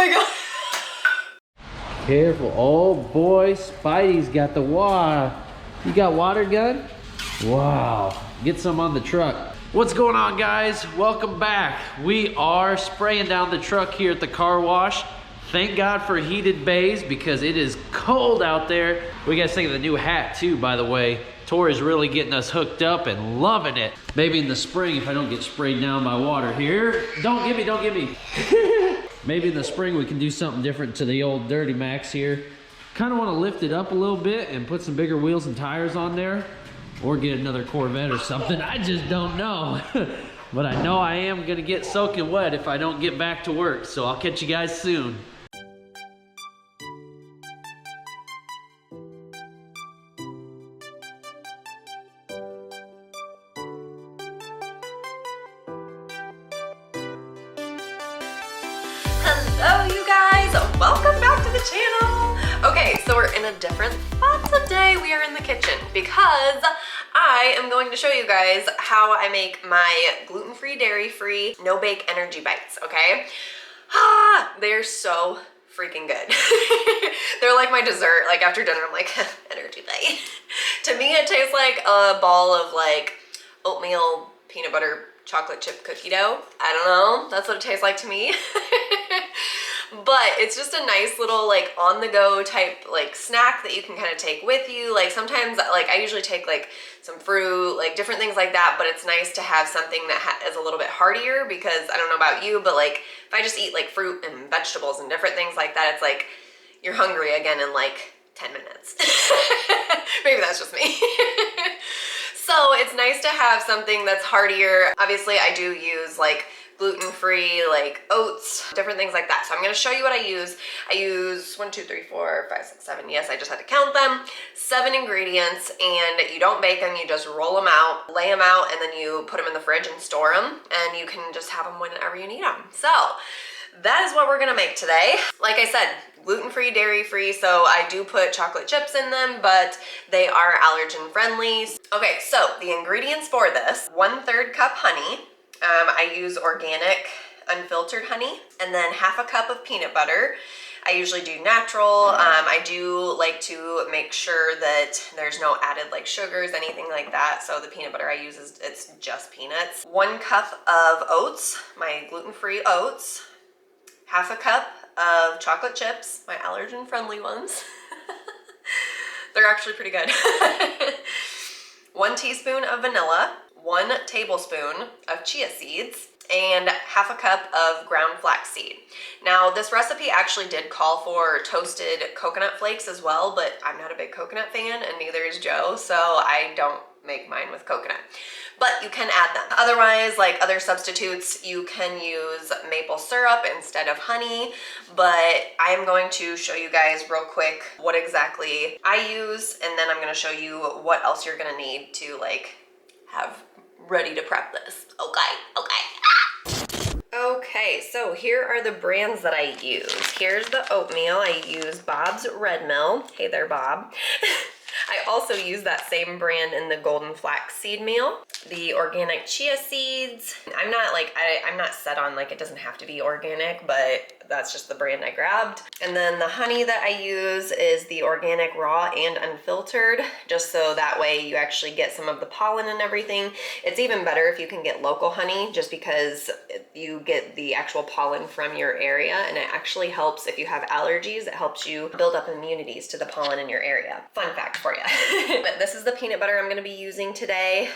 my god. Careful. Oh boy, Spidey's got the water. You got water gun? Wow. Get some on the truck. What's going on, guys? Welcome back. We are spraying down the truck here at the car wash. Thank God for heated bays because it is cold out there. We gotta think of the new hat too, by the way. Tori's really getting us hooked up and loving it. Maybe in the spring, if I don't get sprayed down by water here. Don't get me. Maybe in the spring we can do something different to the old Dirty Max here. Kind of want to lift it up a little bit and put some bigger wheels and tires on there. Or get another Corvette or something. I just don't know. But I know I am gonna get soaking wet if I don't get back to work. So I'll catch you guys soon. Hello you guys, welcome back to the channel. Okay, so we're in a different spot today. We are in the kitchen because I am going to show you guys how I make my gluten-free, dairy-free, no-bake energy bites, okay? They're so freaking good. They're like my dessert. Like after dinner, I'm like, energy bite. To me, it tastes like a ball of like oatmeal, peanut butter, chocolate chip cookie dough. I don't know. That's what it tastes like to me. But it's just a nice little like on the go type like snack that you can kind of take with you. Like sometimes like I usually take like some fruit, like different things like that, but it's nice to have something that is a little bit heartier because I don't know about you, but like if I just eat like fruit and vegetables and different things like that, it's like you're hungry again in like 10 minutes. Maybe that's just me. So it's nice to have something that's heartier. Obviously I do use like gluten-free, like oats, different things like that. So I'm gonna show you what I use. I use 1, 2, 3, 4, 5, 6, 7. Yes, I just had to count them. 7 ingredients, and you don't bake them, you just roll them out, lay them out, and then you put them in the fridge and store them, and you can just have them whenever you need them. So that is what we're gonna make today. Like I said, gluten-free, dairy-free, so I do put chocolate chips in them, but they are allergen friendly. Okay, so the ingredients for this: 1/3 cup honey. I use organic unfiltered honey, and then 1/2 cup of peanut butter. I usually do natural. I do like to make sure that there's no added like sugars, anything like that. So the peanut butter I use it's just peanuts. 1 cup of oats, my gluten-free oats. 1/2 cup of chocolate chips, my allergen friendly ones. They're actually pretty good. 1 teaspoon of vanilla. 1 tablespoon of chia seeds, and 1/2 cup of ground flaxseed. Now this recipe actually did call for toasted coconut flakes as well, but I'm not a big coconut fan and neither is Joe, so I don't make mine with coconut. But you can add them. Otherwise, like other substitutes, you can use maple syrup instead of honey, but I am going to show you guys real quick what exactly I use, and then I'm gonna show you what else you're gonna need to like have ready to prep this. Okay, so here are the brands that I use. Here's the oatmeal. I use Bob's Red Mill. Hey there, Bob. I also use that same brand in the golden flaxseed meal. The organic chia seeds. I'm not set on like it doesn't have to be organic, but that's just the brand I grabbed. And then the honey that I use is the organic raw and unfiltered, just so that way you actually get some of the pollen and everything. It's even better if you can get local honey, just because you get the actual pollen from your area, and it actually helps if you have allergies. It helps you build up immunities to the pollen in your area. Fun fact for you. But this is the peanut butter I'm gonna be using today.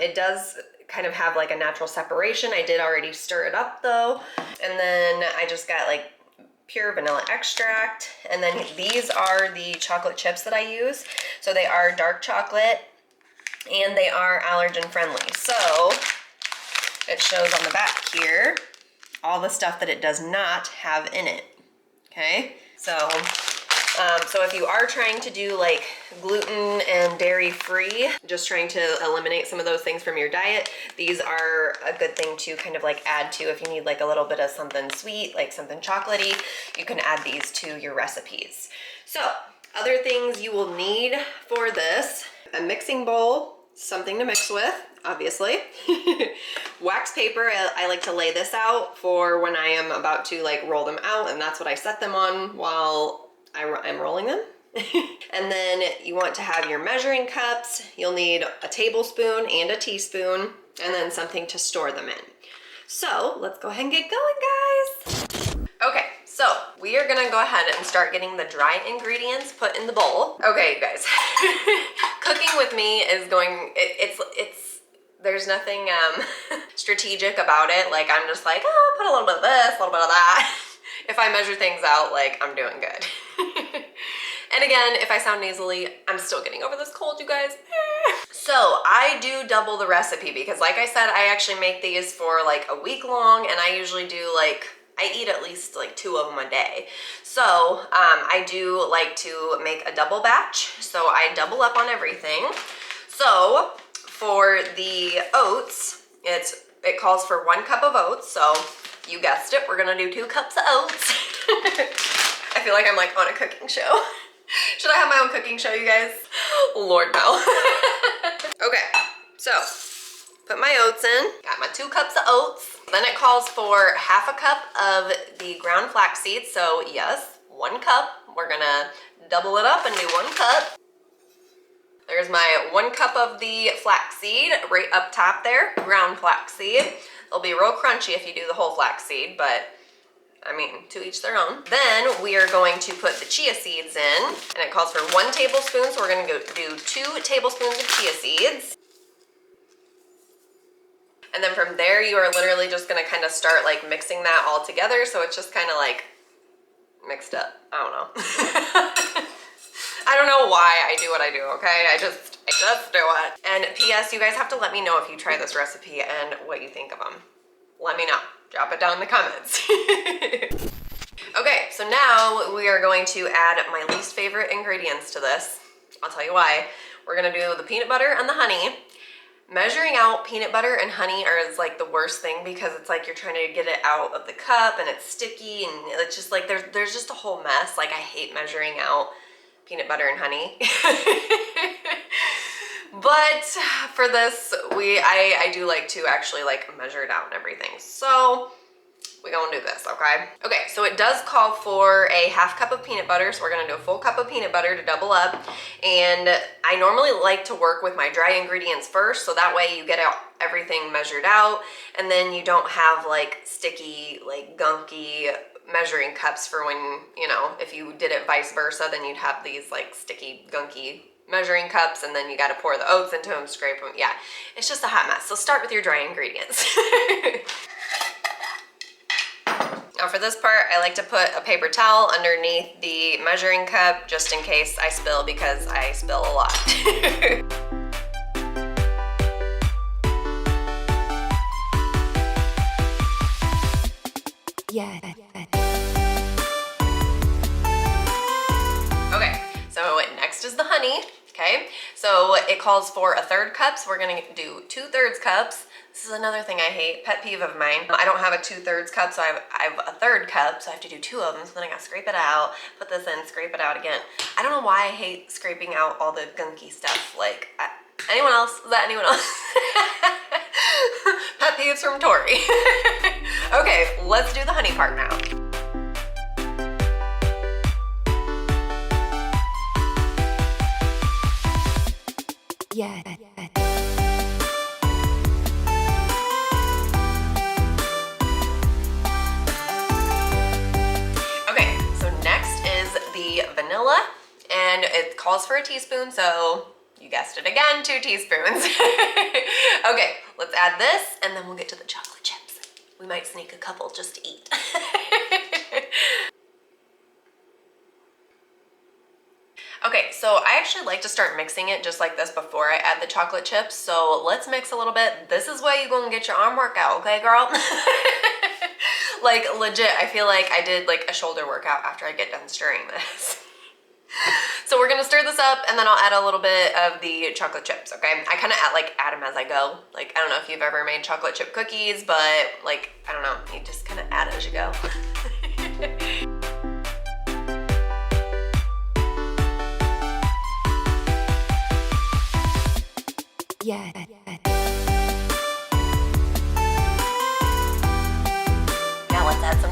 It does kind of have like a natural separation. I did already stir it up though. And then I just got like pure vanilla extract. And then these are the chocolate chips that I use. So they are dark chocolate and they are allergen friendly. So it shows on the back here all the stuff that it does not have in it. Okay, so if you are trying to do like gluten and dairy free, just trying to eliminate some of those things from your diet, these are a good thing to kind of like add to. If you need like a little bit of something sweet, like something chocolatey, you can add these to your recipes. So other things you will need for this: a mixing bowl, something to mix with. obviously. Wax paper, I like to lay this out for when I am about to like roll them out, and that's what I set them on while I'm rolling them. And then you want to have your measuring cups. You'll need a tablespoon and a teaspoon, and then something to store them in. So let's go ahead and get going, guys. Okay, so we are gonna go ahead and start getting the dry ingredients put in the bowl. Okay, you guys, cooking with me is going, there's nothing strategic about it. Like I'm just like, oh, put a little bit of this, a little bit of that. If I measure things out, like I'm doing good. And again, if I sound nasally, I'm still getting over this cold, you guys. So I do double the recipe because like I said, I actually make these for like a week long, and I usually do like, I eat at least like 2 of them a day. So I do like to make a double batch. So I double up on everything. So for the oats, it calls for 1 cup of oats. So you guessed it, we're gonna do 2 cups of oats. I feel like I'm like on a cooking show. Should I have my own cooking show, you guys? Lord, no. Okay, so put my oats in. Got my 2 cups of oats. Then it calls for 1/2 cup of the ground flax seeds. So yes, 1 cup. We're gonna double it up and do 1 cup. There's my 1 cup of the flax seed right up top there, ground flax seed. They'll be real crunchy if you do the whole flax seed, but I mean, to each their own. Then we are going to put the chia seeds in, and it calls for 1 tablespoon, so we're gonna do 2 tablespoons of chia seeds. And then from there, you are literally just gonna kind of start like mixing that all together, so it's just kind of like mixed up. I don't know. I don't know why I do what I do, okay? I just do it. And P.S., you guys have to let me know if you try this recipe and what you think of them. Let me know. Drop it down in the comments. Okay, so now we are going to add my least favorite ingredients to this. I'll tell you why. We're gonna do the peanut butter and the honey. Measuring out peanut butter and honey is like the worst thing because it's like you're trying to get it out of the cup and it's sticky and it's just like there's just a whole mess. Like I hate measuring out peanut butter and honey. But for this, I do like to actually like measure it out and everything. So we're gonna do this, okay? Okay, so it does call for a 1/2 cup of peanut butter, so we're gonna do a full cup of peanut butter to double up. And I normally like to work with my dry ingredients first, so that way you get out everything measured out, and then you don't have like sticky, like gunky measuring cups for when, you know, if you did it vice versa, then you'd have these like sticky, gunky measuring cups, and then you got to pour the oats into them, scrape them. Yeah, it's just a hot mess. So start with your dry ingredients. Now for this part, I like to put a paper towel underneath the measuring cup just in case I spill, because I spill a lot. Yeah. Okay, so next is the honey. Okay, so it calls for a 1/3 cup, so we're gonna do 2/3 cups. This is another thing I hate, pet peeve of mine. I don't have a 2/3 cup, so I have a 1/3 cup, so I have to do 2 of them, so then I gotta scrape it out, put this in, scrape it out again. I don't know why I hate scraping out all the gunky stuff. Like, anyone else? Is that anyone else? Pet peeves from Tori. Okay, let's do the honey part now. Yeah. Okay, so next is the vanilla, and it calls for a teaspoon, so you guessed it again, 2 teaspoons. Okay, let's add this, and then we'll get to the chocolate chips. We might sneak a couple just to eat. Okay, so I actually like to start mixing it just like this before I add the chocolate chips. So let's mix a little bit. This is where you're gonna get your arm workout, okay, girl? Like legit, I feel like I did like a shoulder workout after I get done stirring this. So we're gonna stir this up, and then I'll add a little bit of the chocolate chips, okay? I kind of add them as I go. Like, I don't know if you've ever made chocolate chip cookies, but like, I don't know, you just kind of add it as you go. Yeah.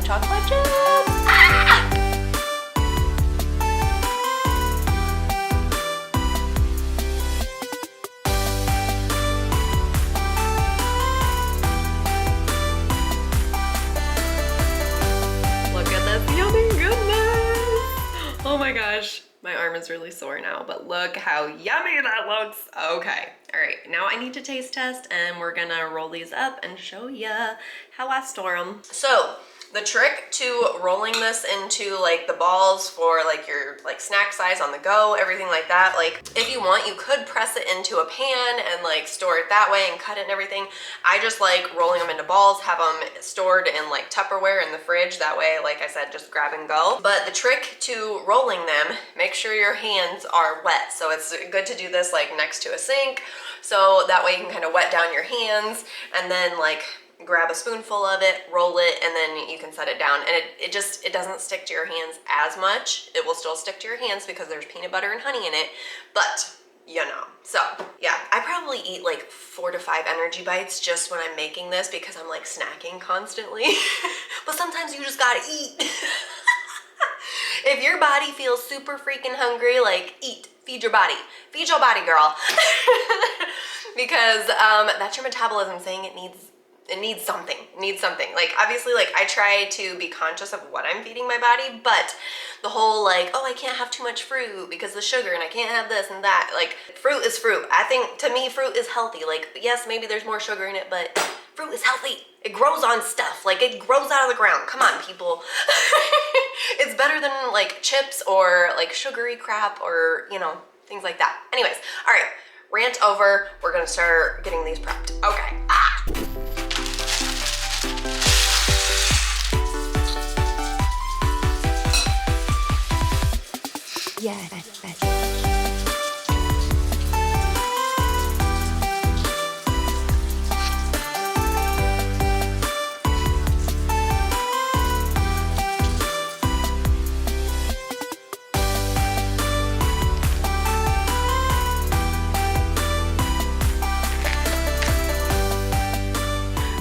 chocolate chips. Ah! Look at this yummy goodness. Oh my gosh. My arm is really sore now, but look how yummy that looks. Okay, all right, now I need to taste test and we're gonna roll these up and show ya how I store them. So the trick to rolling this into like the balls for like your like snack size on the go, everything like that, like if you want, you could press it into a pan and like store it that way and cut it and everything. I just like rolling them into balls, have them stored in like Tupperware in the fridge. That way, like I said, just grab and go. But the trick to rolling them, make sure your hands are wet. So it's good to do this like next to a sink. So that way you can kind of wet down your hands and then like grab a spoonful of it, roll it, and then you can set it down. And it doesn't stick to your hands as much. It will still stick to your hands because there's peanut butter and honey in it, but you know. So yeah, I probably eat like 4 to 5 energy bites just when I'm making this because I'm like snacking constantly. But sometimes you just gotta eat. If your body feels super freaking hungry, like eat, feed your body, girl. Because that's your metabolism saying it needs something. Like obviously, like I try to be conscious of what I'm feeding my body, but the whole like, oh, I can't have too much fruit because the sugar and I can't have this and that. Like fruit is fruit. I think to me, fruit is healthy. Like yes, maybe there's more sugar in it, but fruit is healthy. It grows on stuff. Like it grows out of the ground. Come on, people. It's better than like chips or like sugary crap or, you know, things like that. Anyways, all right, rant over. We're gonna start getting these prepped. Okay. Yes.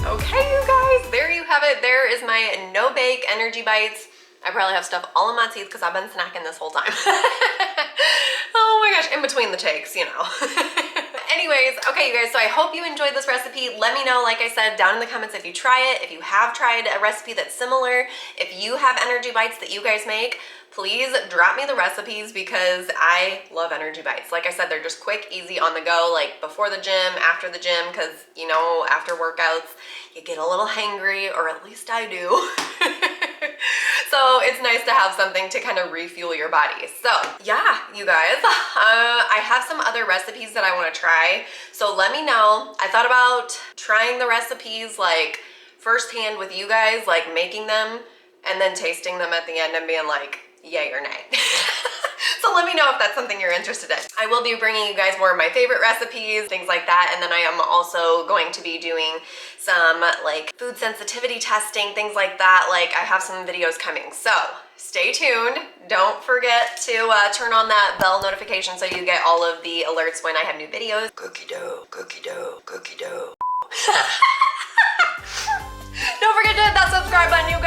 Okay, you guys, there you have it. There is my no bake energy bites. I probably have stuff all in my teeth because I've been snacking this whole time. Oh my gosh, in between the takes, you know. Anyways, okay, you guys, so I hope you enjoyed this recipe. Let me know, like I said, down in the comments if you try it, if you have tried a recipe that's similar, if you have energy bites that you guys make, please drop me the recipes because I love energy bites. Like I said, they're just quick, easy, on the go, like before the gym, after the gym, because, you know, after workouts, you get a little hangry, or at least I do. So it's nice to have something to kind of refuel your body. So yeah, you guys, I have some other recipes that I want to try. So let me know. I thought about trying the recipes like firsthand with you guys, like making them and then tasting them at the end and being like, yay or nay. So let me know if that's something you're interested in. I will be bringing you guys more of my favorite recipes, things like that. And then I am also going to be doing some like food sensitivity testing, things like that. Like I have some videos coming. So stay tuned. Don't forget to turn on that bell notification so you get all of the alerts when I have new videos. Cookie dough, cookie dough, cookie dough. Don't forget to hit that subscribe button, you